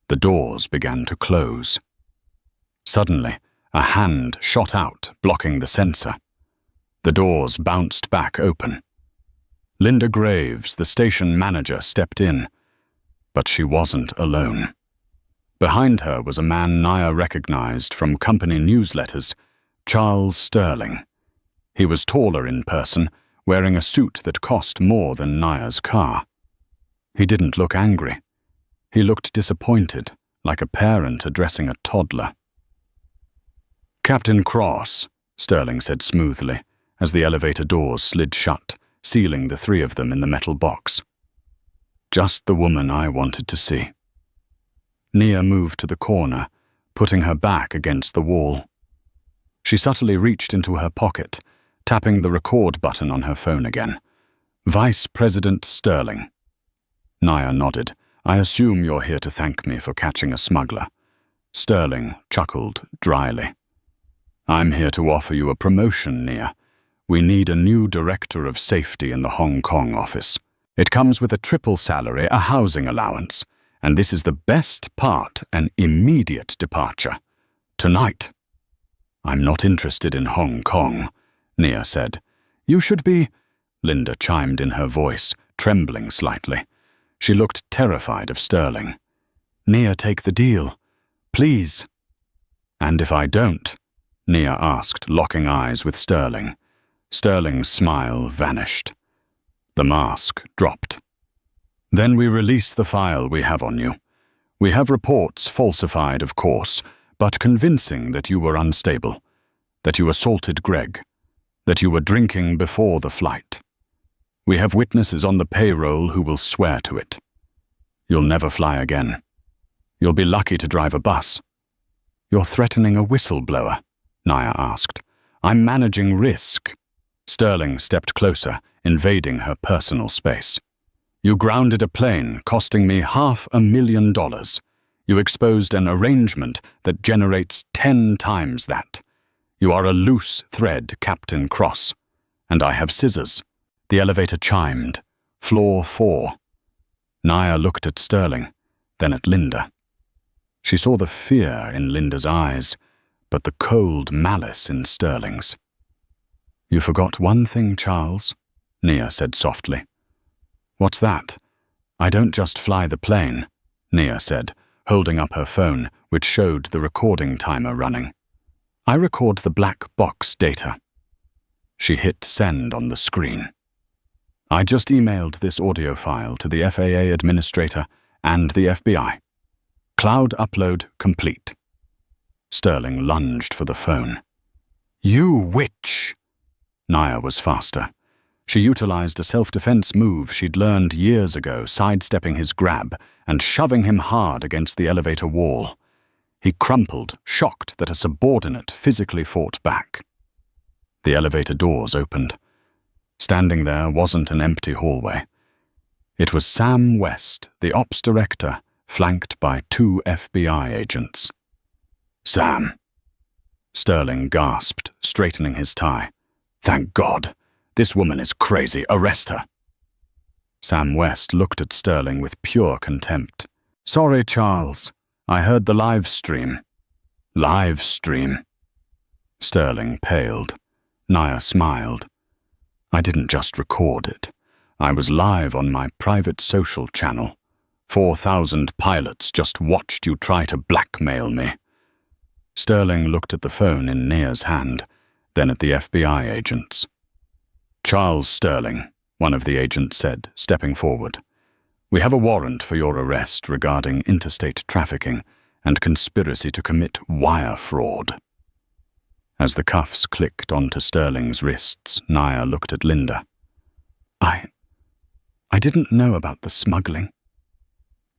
the doors began to close. Suddenly, a hand shot out, blocking the sensor. The doors bounced back open. Linda Graves, the station manager, stepped in, but she wasn't alone. Behind her was a man Naya recognized from company newsletters, Charles Sterling. He was taller in person, wearing a suit that cost more than Naya's car. He didn't look angry. He looked disappointed, like a parent addressing a toddler. "Captain Cross," Sterling said smoothly, as the elevator doors slid shut, sealing the three of them in the metal box. "Just the woman I wanted to see." Nia moved to the corner, putting her back against the wall. She subtly reached into her pocket, tapping the record button on her phone again. "Vice President Sterling." Naya nodded. "I assume you're here to thank me for catching a smuggler." Sterling chuckled dryly. "I'm here to offer you a promotion, Nia. We need a new director of safety in the Hong Kong office. It comes with a triple salary, a housing allowance, and this is the best part, an immediate departure. Tonight." "I'm not interested in Hong Kong," Nia said. "You should be," Linda chimed in her voice, trembling slightly. She looked terrified of Sterling. "Nia, take the deal. Please." "And if I don't?" Nia asked, locking eyes with Sterling. Sterling's smile vanished. The mask dropped. "Then we release the file we have on you. We have reports, falsified of course, but convincing that you were unstable, that you assaulted Greg, that you were drinking before the flight. We have witnesses on the payroll who will swear to it. You'll never fly again. You'll be lucky to drive a bus." "You're threatening a whistleblower?" Nia asked. "I'm managing risk." Sterling stepped closer, invading her personal space. "You grounded a plane, costing me $500,000. You exposed an arrangement that generates 10 times that. You are a loose thread, Captain Cross. And I have scissors." The elevator chimed. Floor 4. Nia looked at Sterling, then at Linda. She saw the fear in Linda's eyes, but the cold malice in Sterling's. "You forgot one thing, Charles," Nia said softly. "What's that?" "I don't just fly the plane," Nia said, holding up her phone, which showed the recording timer running. "I record the black box data." She hit send on the screen. "I just emailed this audio file to the FAA administrator and the FBI. Cloud upload complete." Sterling lunged for the phone. "You witch!" Nia was faster. She utilized a self-defense move she'd learned years ago, sidestepping his grab and shoving him hard against the elevator wall. He crumpled, shocked that a subordinate physically fought back. The elevator doors opened. Standing there wasn't an empty hallway. It was Sam West, the ops director, flanked by 2 FBI agents. "Sam!" Sterling gasped, straightening his tie. "Thank God! This woman is crazy. Arrest her!" Sam West looked at Sterling with pure contempt. "Sorry, Charles. I heard the live stream." "Live stream?" Sterling paled. Nia smiled. "I didn't just record it. I was live on my private social channel. 4,000 pilots just watched you try to blackmail me." Sterling looked at the phone in Nia's hand, then at the FBI agents. "Charles Sterling," one of the agents said, stepping forward. "We have a warrant for your arrest regarding interstate trafficking and conspiracy to commit wire fraud." As the cuffs clicked onto Sterling's wrists, Nia looked at Linda. I didn't know about the smuggling."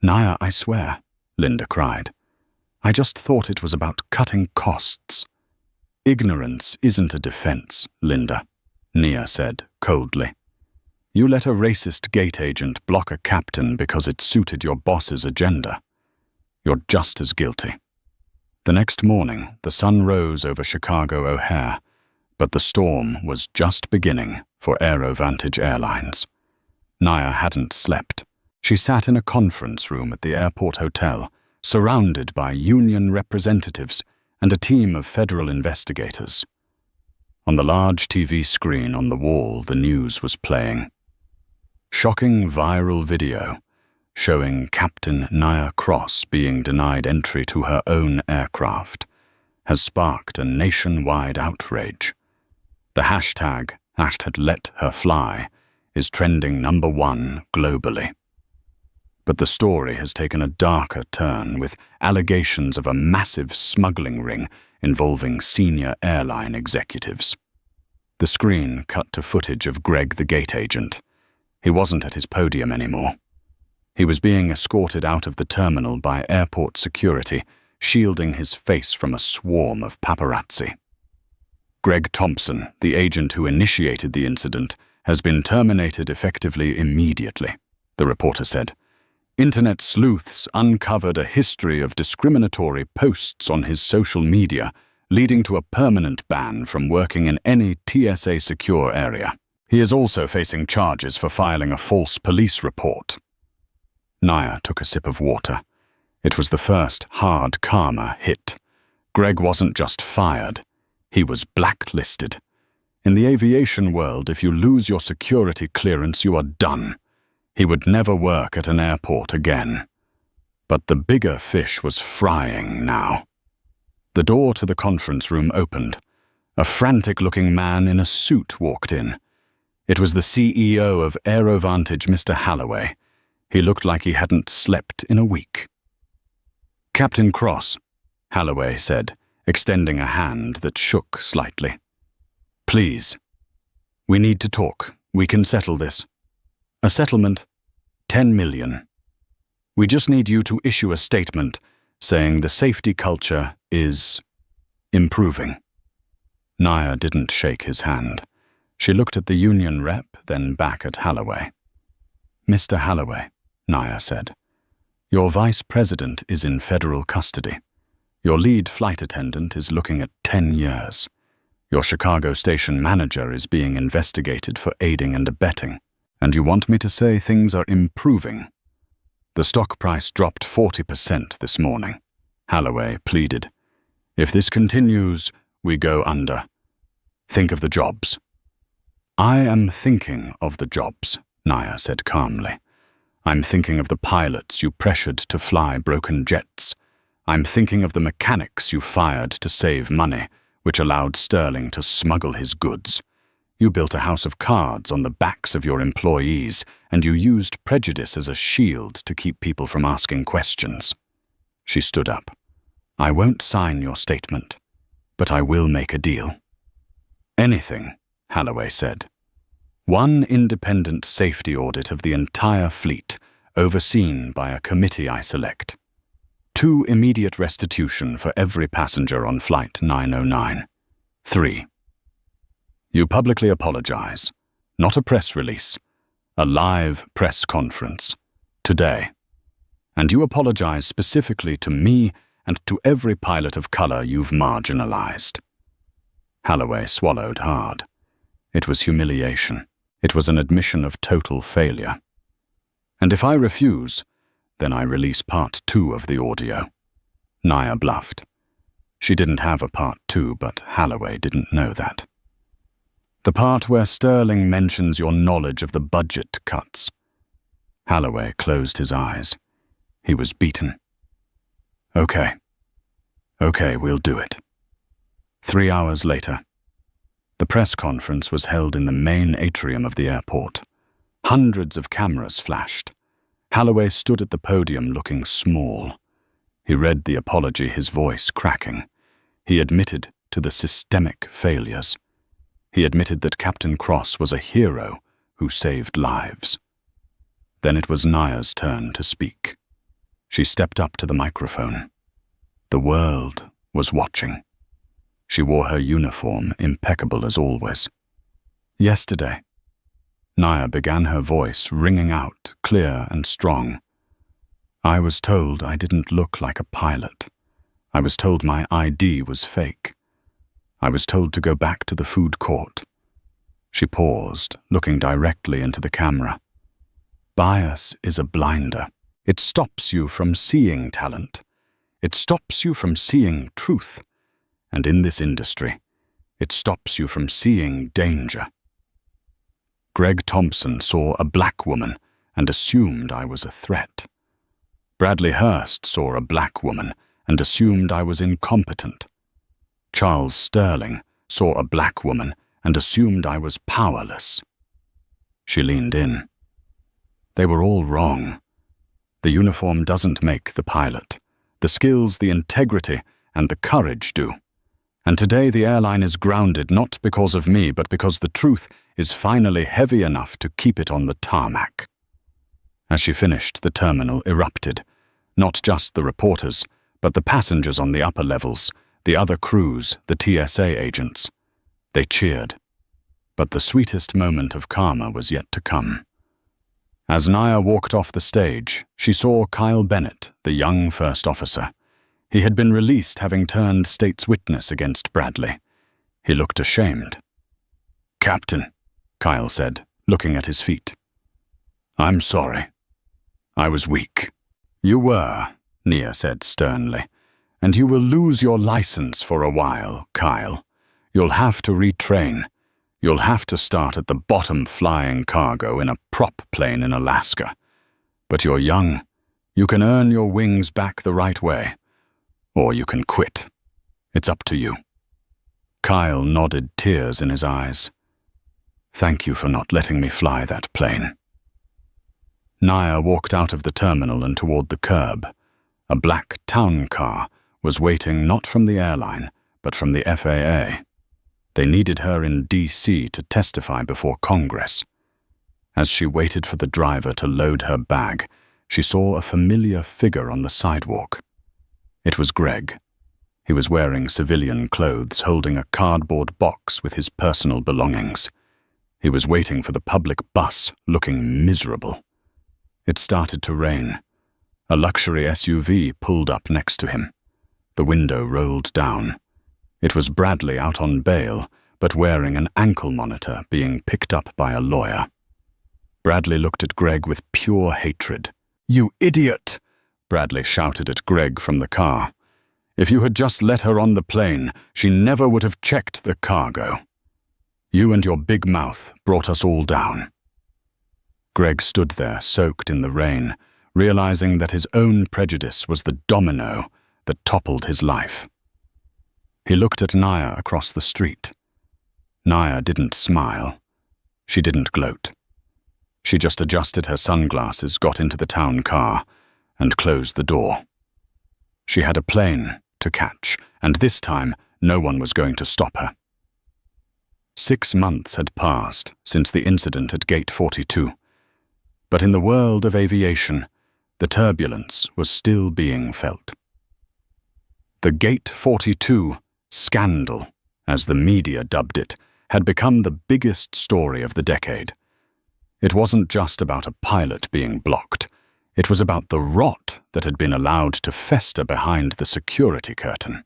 "Nia, I swear," Linda cried. "I just thought it was about cutting costs." "Ignorance isn't a defense, Linda," Nia said coldly. "You let a racist gate agent block a captain because it suited your boss's agenda. You're just as guilty." The next morning, the sun rose over Chicago O'Hare, but the storm was just beginning for AeroVantage Airlines. Nia hadn't slept. She sat in a conference room at the airport hotel, surrounded by union representatives and a team of federal investigators. On the large TV screen on the wall, the news was playing. Shocking viral video showing Captain Nia Cross being denied entry to her own aircraft has sparked a nationwide outrage. The hashtag #LetHerFly is trending #1 globally. But the story has taken a darker turn, with allegations of a massive smuggling ring involving senior airline executives. The screen cut to footage of Greg the gate agent. He wasn't at his podium anymore. He was being escorted out of the terminal by airport security, shielding his face from a swarm of paparazzi. Greg Thompson, the agent who initiated the incident, has been terminated effectively immediately, the reporter said. Internet sleuths uncovered a history of discriminatory posts on his social media, leading to a permanent ban from working in any TSA secure area. He is also facing charges for filing a false police report. Nia took a sip of water. It was the first hard karma hit. Greg wasn't just fired, he was blacklisted. In the aviation world, if you lose your security clearance, you are done. He would never work at an airport again. But the bigger fish was frying now. The door to the conference room opened. A frantic-looking man in a suit walked in. It was the CEO of Aerovantage, Mr. Halloway. He looked like he hadn't slept in a week. "Captain Cross," Halloway said, extending a hand that shook slightly. "Please. We need to talk. We can settle this. A settlement, 10 million. We just need you to issue a statement saying the safety culture is improving." Naya didn't shake his hand. She looked at the union rep, then back at Halloway. "Mr. Halloway," Naya said, "your vice president is in federal custody. Your lead flight attendant is looking at 10 years. Your Chicago station manager is being investigated for aiding and abetting. And you want me to say things are improving?" "The stock price dropped 40% this morning," Halloway pleaded. "If this continues, we go under. Think of the jobs." "I am thinking of the jobs," Naya said calmly. "I'm thinking of the pilots you pressured to fly broken jets. I'm thinking of the mechanics you fired to save money, which allowed Sterling to smuggle his goods. You built a house of cards on the backs of your employees, and you used prejudice as a shield to keep people from asking questions." She stood up. "I won't sign your statement, but I will make a deal." "Anything," Halloway said. "One independent safety audit of the entire fleet, overseen by a committee I select. 2 immediate restitution for every passenger on Flight 909. 3. You publicly apologize. Not a press release. A live press conference. Today. And you apologize specifically to me and to every pilot of color you've marginalized." Halloway swallowed hard. It was humiliation. It was an admission of total failure. "And if I refuse, then I release part 2 of the audio." Naya bluffed. She didn't have a part 2, but Halloway didn't know that. "The part where Sterling mentions your knowledge of the budget cuts." Halloway closed his eyes. He was beaten. Okay, we'll do it." 3 hours later. The press conference was held in the main atrium of the airport. Hundreds of cameras flashed. Halloway stood at the podium looking small. He read the apology, his voice cracking. He admitted to the systemic failures. He admitted that Captain Cross was a hero who saved lives. Then it was Naya's turn to speak. She stepped up to the microphone. The world was watching. She wore her uniform, impeccable as always. "Yesterday," Naya began, her voice ringing out, clear and strong. "I was told I didn't look like a pilot. I was told my ID was fake. I was told to go back to the food court." She paused, looking directly into the camera. "Bias is a blinder. It stops you from seeing talent. It stops you from seeing truth. And in this industry, it stops you from seeing danger. Greg Thompson saw a black woman and assumed I was a threat. Bradley Hurst saw a black woman and assumed I was incompetent. Charles Sterling saw a black woman and assumed I was powerless." She leaned in. "They were all wrong. The uniform doesn't make the pilot. The skills, the integrity, and the courage do. And today the airline is grounded not because of me, but because the truth is finally heavy enough to keep it on the tarmac." As she finished, the terminal erupted. Not just the reporters, but the passengers on the upper levels, the other crews, the TSA agents. They cheered. But the sweetest moment of karma was yet to come. As Naya walked off the stage, she saw Kyle Bennett, the young first officer. He had been released having turned state's witness against Bradley. He looked ashamed. "Captain," Kyle said, looking at his feet. "I'm sorry. I was weak." "You were," Nia said sternly. "And you will lose your license for a while, Kyle. You'll have to retrain. You'll have to start at the bottom flying cargo in a prop plane in Alaska. But you're young. You can earn your wings back the right way. Or you can quit. It's up to you." Kyle nodded, tears in his eyes. "Thank you for not letting me fly that plane." Naya walked out of the terminal and toward the curb. A black town car was waiting not from the airline, but from the FAA. They needed her in D.C. to testify before Congress. As she waited for the driver to load her bag, she saw a familiar figure on the sidewalk. It was Greg. He was wearing civilian clothes, holding a cardboard box with his personal belongings. He was waiting for the public bus, looking miserable. It started to rain. A luxury SUV pulled up next to him. The window rolled down. It was Bradley out on bail, but wearing an ankle monitor, being picked up by a lawyer. Bradley looked at Greg with pure hatred. "You idiot!" Bradley shouted at Greg from the car. "If you had just let her on the plane, she never would have checked the cargo. You and your big mouth brought us all down." Greg stood there, soaked in the rain, realizing that his own prejudice was the domino that toppled his life. He looked at Naya across the street. Naya didn't smile. She didn't gloat. She just adjusted her sunglasses, got into the town car, and closed the door. She had a plane to catch, and this time no one was going to stop her. 6 months had passed since the incident at Gate 42, but in the world of aviation, the turbulence was still being felt. The Gate 42 scandal, as the media dubbed it, had become the biggest story of the decade. It wasn't just about a pilot being blocked. It was about the rot that had been allowed to fester behind the security curtain.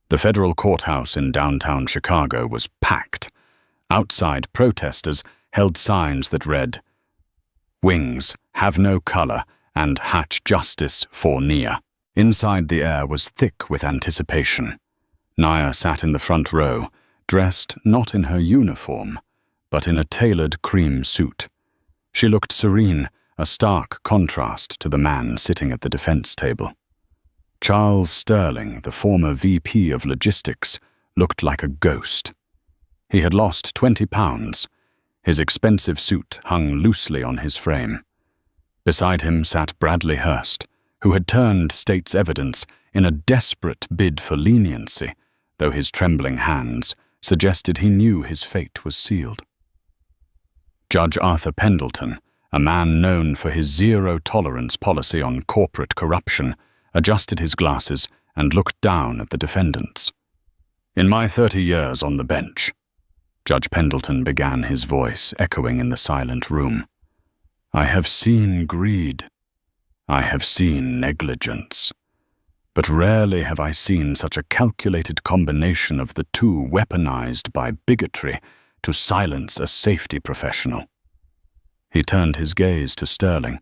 The federal courthouse in downtown Chicago was packed. Outside, protesters held signs that read, "Wings have no color and hatch justice for Nia." Inside, the air was thick with anticipation. Naya sat in the front row, dressed not in her uniform, but in a tailored cream suit. She looked serene, a stark contrast to the man sitting at the defense table. Charles Sterling, the former VP of Logistics, looked like a ghost. He had lost 20 pounds. His expensive suit hung loosely on his frame. Beside him sat Bradley Hurst, who had turned state's evidence in a desperate bid for leniency, though his trembling hands suggested he knew his fate was sealed. Judge Arthur Pendleton, a man known for his zero-tolerance policy on corporate corruption, adjusted his glasses and looked down at the defendants. "In my 30 years on the bench," Judge Pendleton began, his voice echoing in the silent room, "I have seen greed. I have seen negligence. But rarely have I seen such a calculated combination of the two weaponized by bigotry to silence a safety professional." He turned his gaze to Sterling.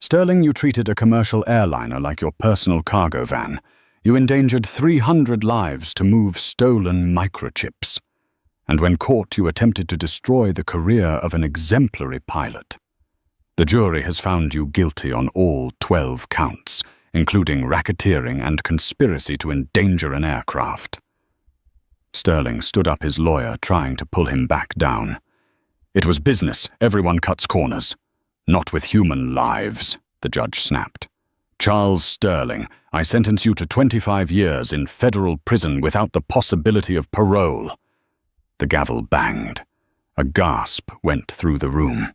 "Sterling, you treated a commercial airliner like your personal cargo van. You endangered 300 lives to move stolen microchips. And when caught, you attempted to destroy the career of an exemplary pilot. The jury has found you guilty on all 12 counts, including racketeering and conspiracy to endanger an aircraft." Sterling stood up, his lawyer trying to pull him back down. "It was business. Everyone cuts corners. Not with human lives," the judge snapped. "Charles Sterling, I sentence you to 25 years in federal prison without the possibility of parole." The gavel banged. A gasp went through the room.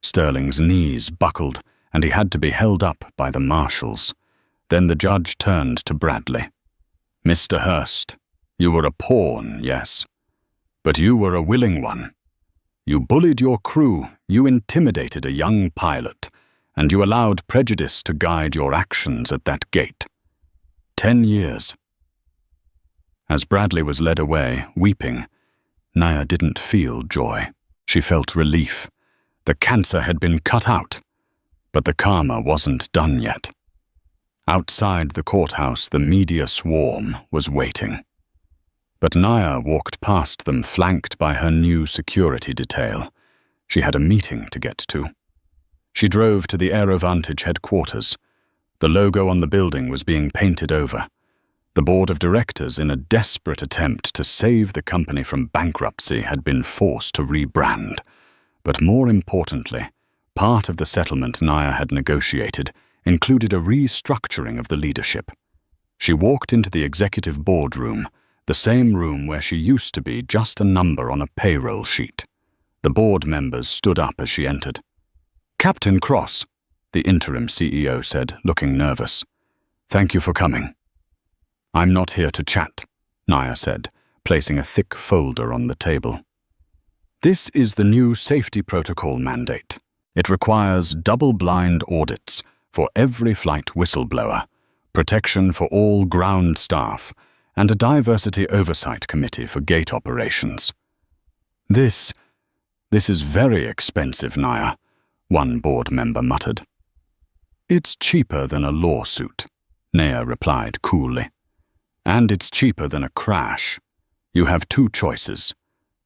Sterling's knees buckled, and he had to be held up by the marshals. Then the judge turned to Bradley. "Mr. Hurst, you were a pawn, yes, but you were a willing one. You bullied your crew, you intimidated a young pilot, and you allowed prejudice to guide your actions at that gate. 10 years. As Bradley was led away, weeping, Naya didn't feel joy. She felt relief. The cancer had been cut out, but the karma wasn't done yet. Outside the courthouse, the media swarm was waiting. But Naya walked past them, flanked by her new security detail. She had a meeting to get to. She drove to the Aerovantage headquarters. The logo on the building was being painted over. The board of directors, in a desperate attempt to save the company from bankruptcy, had been forced to rebrand. But more importantly, part of the settlement Naya had negotiated included a restructuring of the leadership. She walked into the executive boardroom, the same room where she used to be, just a number on a payroll sheet. The board members stood up as she entered. "Captain Cross," the interim CEO said, looking nervous. "Thank you for coming." "I'm not here to chat," Naya said, placing a thick folder on the table. "This is the new safety protocol mandate. It requires double-blind audits for every flight whistleblower, protection for all ground staff, and a diversity oversight committee for gate operations." This is very expensive, Naya," one board member muttered. "It's cheaper than a lawsuit," Naya replied coolly. "And it's cheaper than a crash. You have two choices.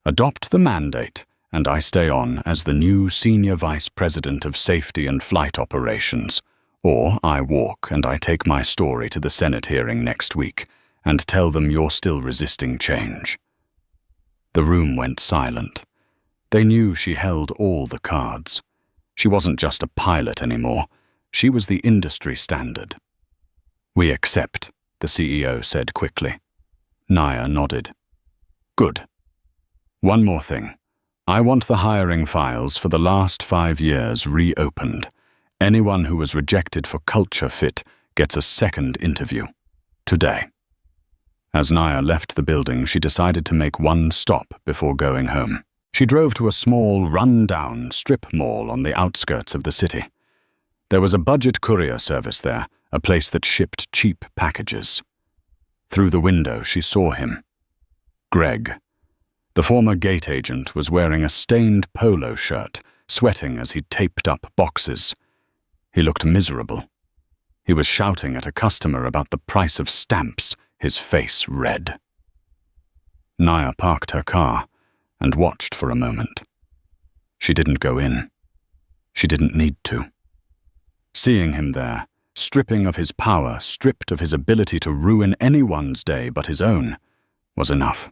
Adopt the mandate, and I stay on as the new Senior Vice President of Safety and Flight Operations, or I walk and I take my story to the Senate hearing next week and tell them you're still resisting change." The room went silent. They knew she held all the cards. She wasn't just a pilot anymore. She was the industry standard. "We accept," the CEO said quickly. Naya nodded. "Good. One more thing. I want the hiring files for the last 5 years reopened. Anyone who was rejected for culture fit gets a second interview. Today." As Naya left the building, she decided to make one stop before going home. She drove to a small, run-down strip mall on the outskirts of the city. There was a budget courier service there, a place that shipped cheap packages. Through the window, she saw him. Greg. The former gate agent was wearing a stained polo shirt, sweating as he taped up boxes. He looked miserable. He was shouting at a customer about the price of stamps, his face red. Naya parked her car and watched for a moment. She didn't go in. She didn't need to. Seeing him there, stripping of his power, stripped of his ability to ruin anyone's day but his own, was enough.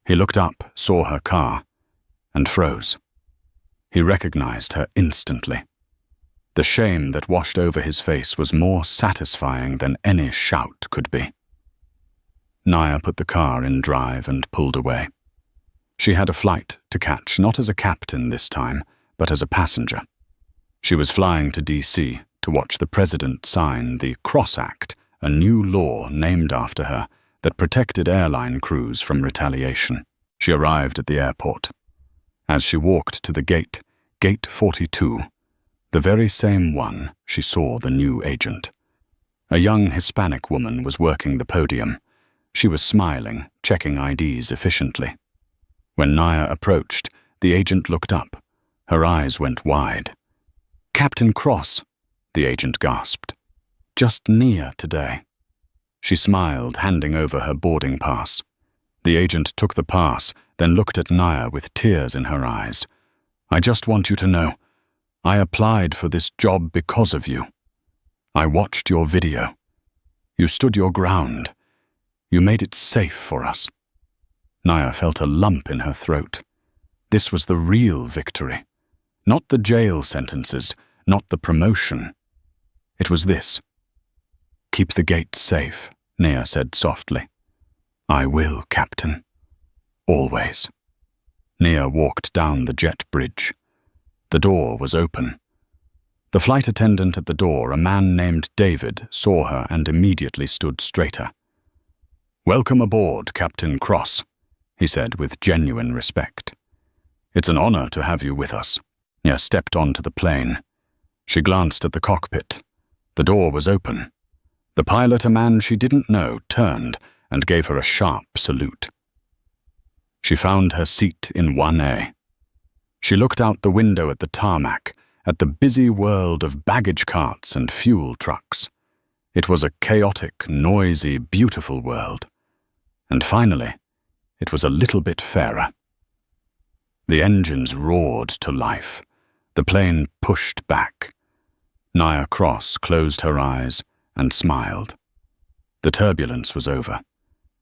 He looked up, saw her car, and froze. He recognized her instantly. The shame that washed over his face was more satisfying than any shout could be. Naya put the car in drive and pulled away. She had a flight to catch, not as a captain this time, but as a passenger. She was flying to D.C. to watch the president sign the Cross Act, a new law named after her that protected airline crews from retaliation. She arrived at the airport. As she walked to the gate, Gate 42, the very same one, she saw the new agent. A young Hispanic woman was working the podium. She was smiling, checking IDs efficiently. When Naya approached, the agent looked up. Her eyes went wide. "Captain Cross," the agent gasped. "Just Nia today." She smiled, handing over her boarding pass. The agent took the pass, then looked at Naya with tears in her eyes. "I just want you to know, I applied for this job because of you. I watched your video. You stood your ground. You made it safe for us." Naya felt a lump in her throat. This was the real victory. Not the jail sentences, not the promotion. It was this. "Keep the gate safe," Nia said softly. "I will, Captain. Always." Nia walked down the jet bridge. The door was open. The flight attendant at the door, a man named David, saw her and immediately stood straighter. "Welcome aboard, Captain Cross," he said with genuine respect. "It's an honor to have you with us." Nia stepped onto the plane. She glanced at the cockpit. The door was open. The pilot, a man she didn't know, turned and gave her a sharp salute. She found her seat in 1A. She looked out the window at the tarmac, at the busy world of baggage carts and fuel trucks. It was a chaotic, noisy, beautiful world. And finally, it was a little bit fairer. The engines roared to life. The plane pushed back. Nia Cross closed her eyes and smiled. The turbulence was over.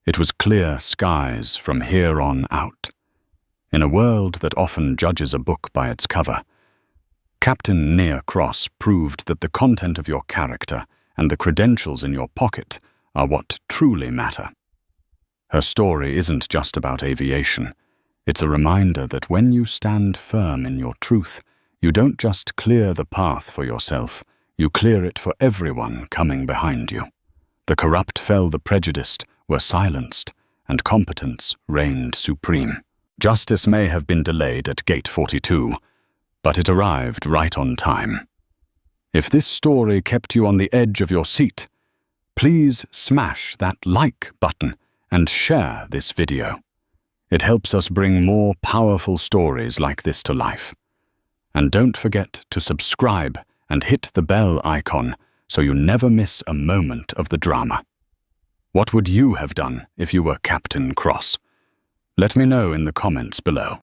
It was clear skies from here on out. In a world that often judges a book by its cover, Captain Nia Cross proved that the content of your character and the credentials in your pocket are what truly matter. Her story isn't just about aviation. It's a reminder that when you stand firm in your truth, you don't just clear the path for yourself, you clear it for everyone coming behind you. The corrupt fell, the prejudiced were silenced, and competence reigned supreme. Justice may have been delayed at Gate 42, but it arrived right on time. If this story kept you on the edge of your seat, please smash that like button and share this video. It helps us bring more powerful stories like this to life. And don't forget to subscribe and hit the bell icon so you never miss a moment of the drama. What would you have done if you were Captain Cross? Let me know in the comments below.